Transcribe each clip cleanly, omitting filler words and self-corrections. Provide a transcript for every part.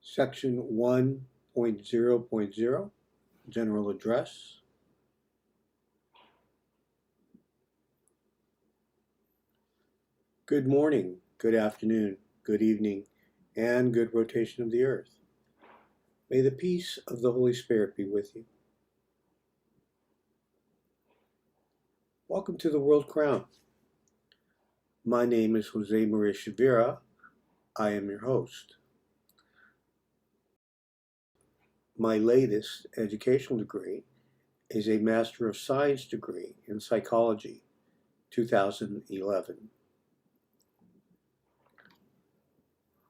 Section 1.0.0, General Address. Good morning, good afternoon, good evening, and good rotation of the earth. May the peace of the Holy Spirit be with you. Welcome to the World Crown. My name is Jose Maria Chavira. I am your host. My latest educational degree is a Master of Science degree in Psychology, 2011.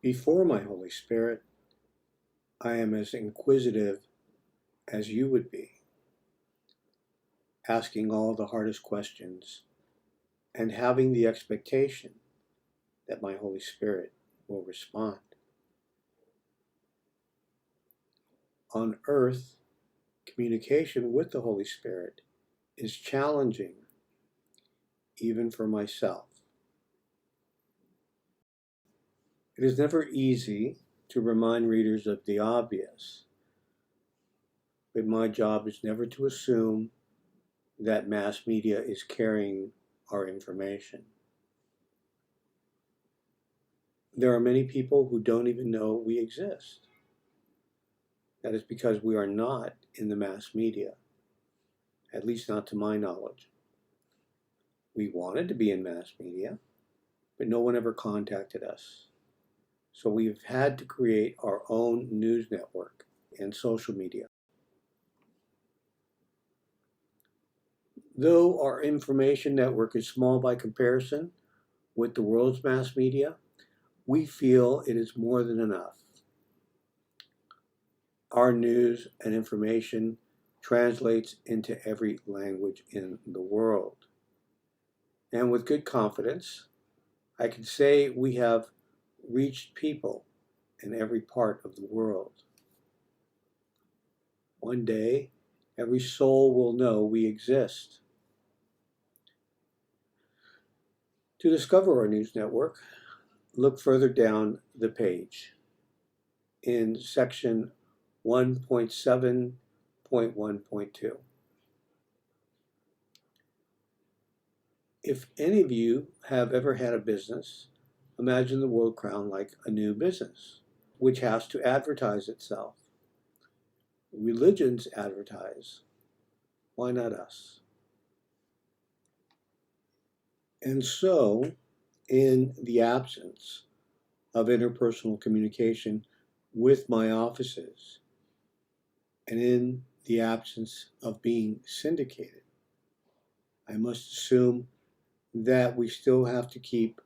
Before my Holy Spirit, I am as inquisitive as you would be, asking all the hardest questions and having the expectation that my Holy Spirit will respond. On earth, communication with the Holy Spirit is challenging, even for myself. It is never easy to remind readers of the obvious, but my job is never to assume that mass media is carrying our information. There are many people who don't even know we exist. That is because we are not in the mass media, at least not to my knowledge. We wanted to be in mass media, but no one ever contacted us. So we've had to create our own news network and social media. Though our information network is small by comparison with the world's mass media, we feel it is more than enough. Our news and information translates into every language in the world. And with good confidence, I can say we have reached people in every part of the world. One day, every soul will know we exist. To discover our news network, look further down the page in section 1.7.1.2. If any of you have ever had a business, imagine the World Crown like a new business, which has to advertise itself. Religions advertise. Why not us? And so, in the absence of interpersonal communication with my offices, and in the absence of being syndicated, I must assume that we still have to keep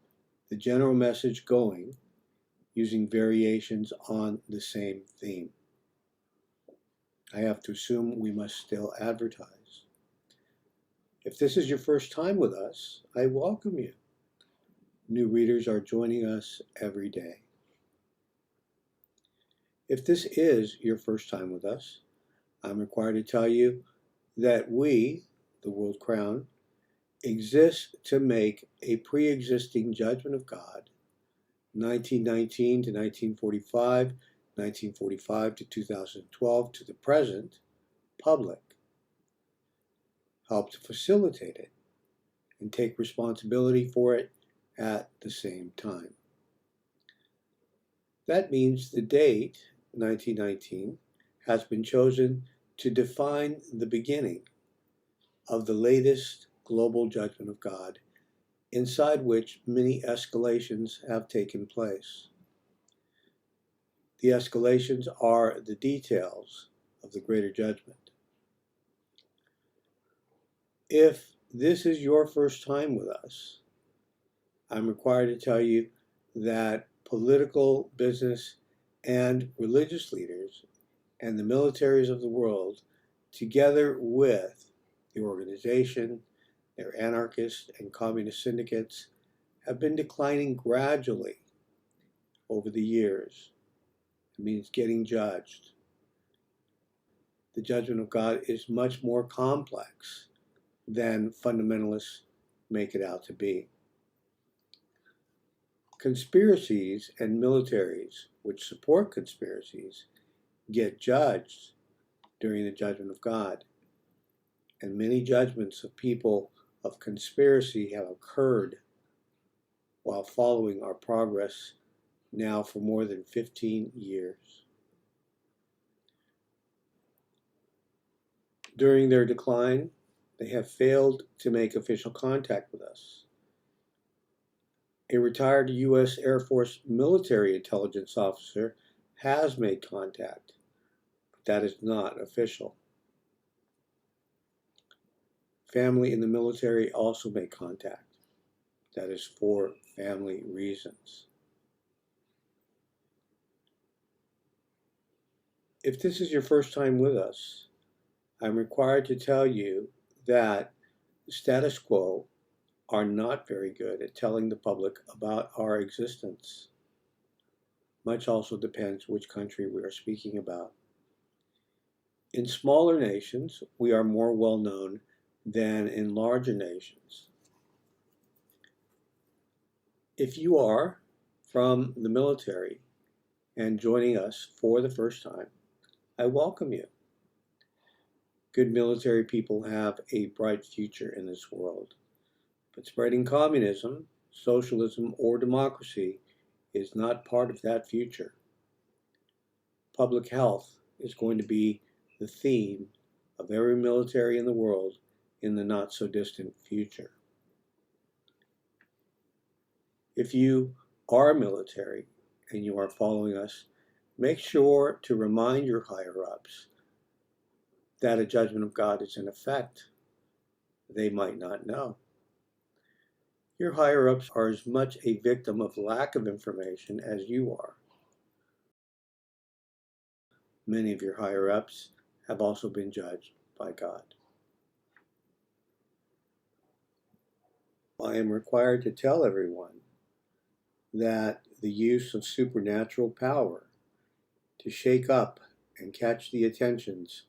the general message going using variations on the same theme. I have to assume we must still advertise. If this is your first time with us, I welcome you. New readers are joining us every day. If this is your first time with us, I'm required to tell you that we, the World Crown, exist to make a pre-existing judgment of God, 1919 to 1945, 1945 to 2012 to the present, public. Help to facilitate it and take responsibility for it at the same time. That means the date, 1919, has been chosen to define the beginning of the latest global judgment of God, inside which many escalations have taken place. The escalations are the details of the greater judgment. If this is your first time with us, I'm required to tell you that political, business, and religious leaders and the militaries of the world, together with the organization, their anarchist and communist syndicates, have been declining gradually over the years. It means getting judged. The judgment of God is much more complex than fundamentalists make it out to be. Conspiracies and militaries which support conspiracies get judged during the judgment of God. And many judgments of people of conspiracy have occurred while following our progress now for more than 15 years. During their decline, they have failed to make official contact with us. A retired U.S. Air Force military intelligence officer has made contact, but that is not official. Family in the military also make contact. That is for family reasons. If this is your first time with us, I'm required to tell you that the status quo are not very good at telling the public about our existence. Much also depends which country we are speaking about. In smaller nations, we are more well known than in larger nations. If you are from the military and joining us for the first time, I welcome you. Good military people have a bright future in this world. But spreading communism, socialism, or democracy is not part of that future. Public health is going to be the theme of every military in the world in the not-so-distant future. If you are military and you are following us, make sure to remind your higher-ups that a judgment of God is in effect. They might not know. Your higher-ups are as much a victim of lack of information as you are. Many of your higher-ups have also been judged by God. I am required to tell everyone that the use of supernatural power to shake up and catch the attentions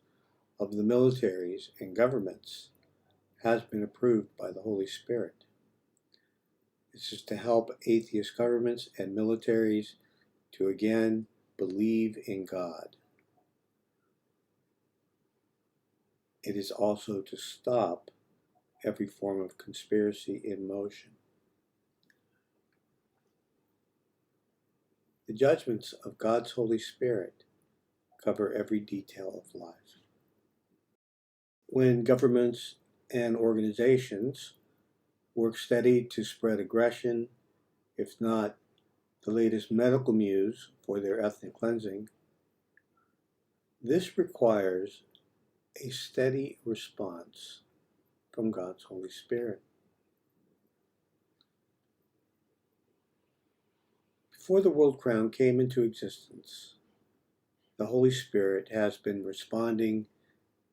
of the militaries and governments has been approved by the Holy Spirit. This is to help atheist governments and militaries to again believe in God. It is also to stop every form of conspiracy in motion. The judgments of God's Holy Spirit cover every detail of life. When governments and organizations work steady to spread aggression, if not the latest medical news for their ethnic cleansing, this requires a steady response from God's Holy Spirit. Before the world crown came into existence, the Holy Spirit has been responding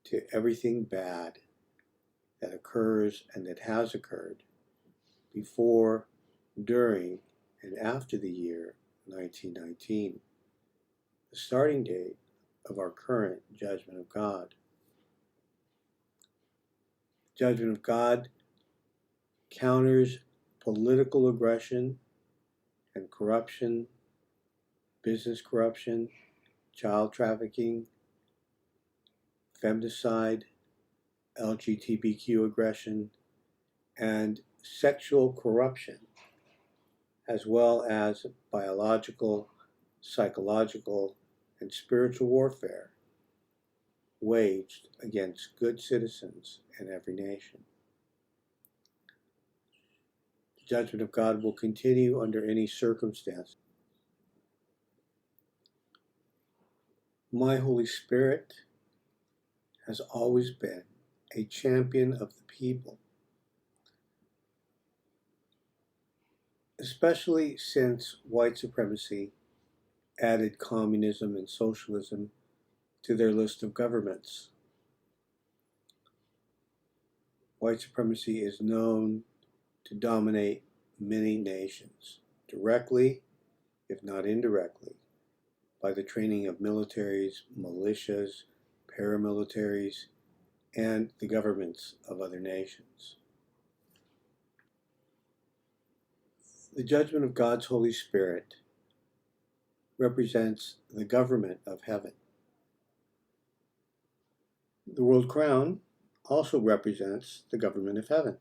to everything bad that occurs and that has occurred before, during, and after the year 1919, the starting date of our current judgment of God. The judgment of God counters political aggression and corruption, business corruption, child trafficking, femicide, LGBTQ aggression, and sexual corruption, as well as biological, psychological, and spiritual warfare waged against good citizens in every nation. The judgment of God will continue under any circumstance. My Holy Spirit has always been a champion of the people, especially since white supremacy added communism and socialism to their list of governments. White supremacy is known to dominate many nations, directly, if not indirectly, by the training of militaries, militias, paramilitaries, and the governments of other nations. The judgment of God's Holy Spirit represents the government of heaven. The world crown also represents the government of heaven.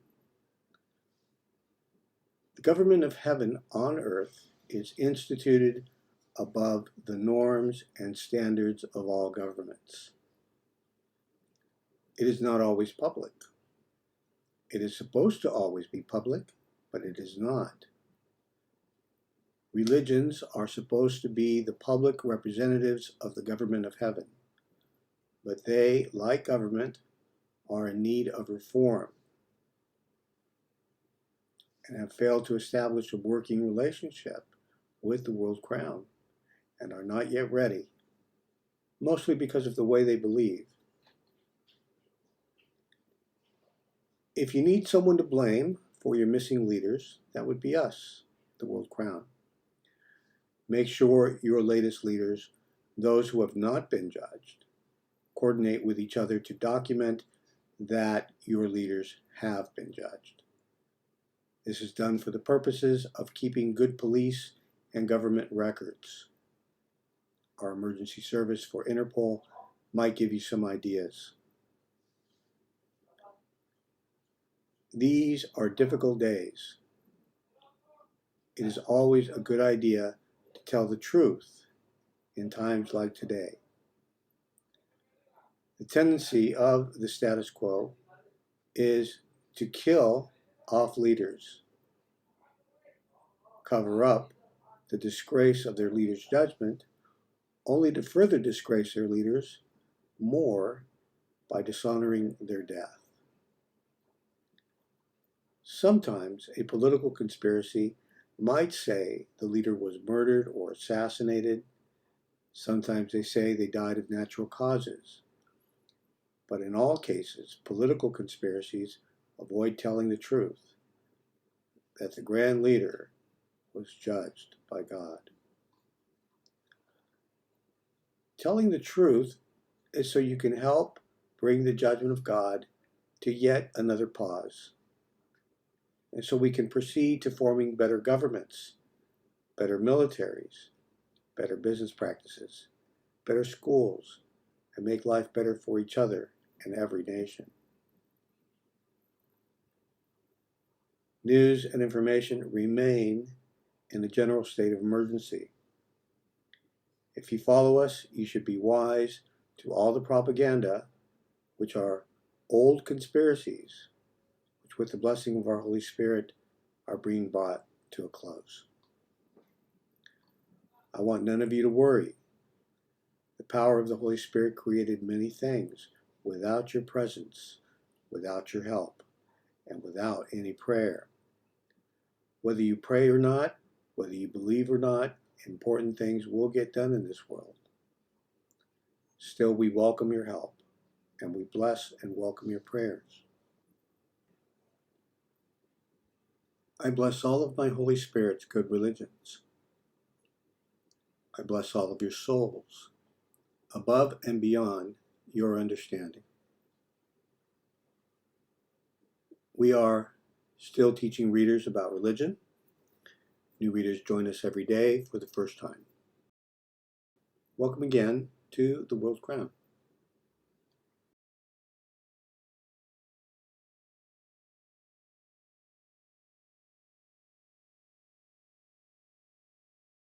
The government of heaven on earth is instituted above the norms and standards of all governments. It is not always public. It is supposed to always be public, but it is not. Religions are supposed to be the public representatives of the government of heaven, but they, like government, are in need of reform and have failed to establish a working relationship with the world crown and are not yet ready, mostly because of the way they believe. If you need someone to blame for your missing leaders, that would be us, the world crown. Make sure your latest leaders, those who have not been judged, coordinate with each other to document that your leaders have been judged. This is done for the purposes of keeping good police and government records. Our emergency service for Interpol might give you some ideas. These are difficult days. It is always a good idea to tell the truth in times like today. The tendency of the status quo is to kill off leaders, cover up the disgrace of their leaders' judgment, only to further disgrace their leaders more by dishonoring their death. Sometimes a political conspiracy might say the leader was murdered or assassinated. Sometimes they say they died of natural causes. But in all cases, political conspiracies avoid telling the truth, that the grand leader was judged by God. Telling the truth is so you can help bring the judgment of God to yet another pause, and so we can proceed to forming better governments, better militaries, better business practices, better schools, and make life better for each other and every nation. News and information remain in a general state of emergency. If you follow us, you should be wise to all the propaganda, which are old conspiracies, which with the blessing of our Holy Spirit are being brought to a close. I want none of you to worry. The power of the Holy Spirit created many things without your presence, without your help, and without any prayer. Whether you pray or not, whether you believe or not, important things will get done in this world. Still, we welcome your help, and we bless and welcome your prayers. I bless all of my Holy Spirit's good religions. I bless all of your souls, above and beyond your understanding. We are still teaching readers about religion. New readers join us every day for the first time. Welcome again to the World Crown.